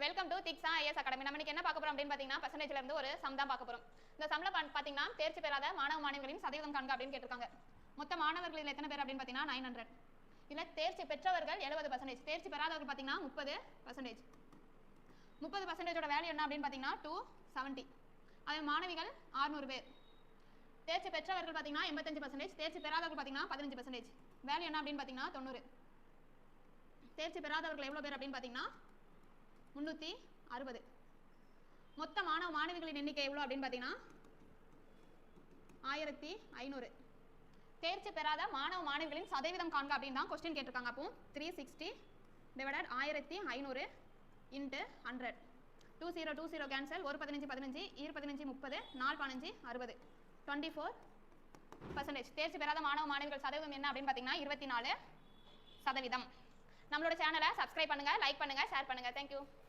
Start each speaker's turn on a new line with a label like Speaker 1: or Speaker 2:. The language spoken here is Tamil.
Speaker 1: Welcome to Diksha IAS academy. நம்ம இன்னைக்கு என்ன பார்க்க போறோம் அப்படின்னு பாத்தீங்கன்னா பர்சன்டேஜ்ல இருந்து ஒரு சம் தான் பார்க்க போறோம். இந்த சம்ல பாத்தீங்கன்னா தேர்ச்சி பெறாத மாணவ மாணவிகளின் சதவீதம் காண்க அப்படின்னு கேட்டிருக்காங்க. மொத்த மாணவர்கள் எத்தனை பேர் அப்படின்னு பாத்தீங்கன்னா 900. இல்ல தேர்ச்சி பெற்றவர்கள் 70%, தேர்ச்சி பெறாதவர்கள் பாத்தீங்கன்னா 30%. 30%ஓட வேல்யூ என்ன அப்படின்னு பாத்தீங்கன்னா 270. அதே மாணவிகள் 600 பேர். தேர்ச்சி பெற்றவர்கள் பாத்தீங்கன்னா 85%, தேர்ச்சி பெறாதவர்கள் பாத்தீங்கன்னா 15%. வேல்யூ என்ன அப்படின்னு பாத்தீங்கன்னா 90. தேர்ச்சி பெறாதவர்கள் எவ்வளவு பேர் அப்படின்னு பாத்தீங்கன்னா 360. மொத்த மாணவ மாணவிகளின் எண்ணிக்கை எவ்வளவு அப்படின்னு பாத்தீங்கன்னா 1500. தேர்ச்சி பெறாத மாணவ மாணவிகளின் சதவீதம் காண்க அப்படின்னு தான் क्वेश्चन கேட்டிருக்காங்க. அப்போ 360 டிவைடட் 1500 இன்டு 100. 20 கேன்சல், 1 15 15, 2 15 30, 4 15 60. 24%. தேர்ச்சி பெறாத மாணவ மாணவிகள் சதவீதம் என்ன அப்படின்னு பாத்தீங்கன்னா 24%. நம்மளோட சேனலை சப்ஸ்கிரைப் பண்ணுங்க, லைக் பண்ணுங்க, ஷேர் பண்ணுங்க. தேங்க்யூ.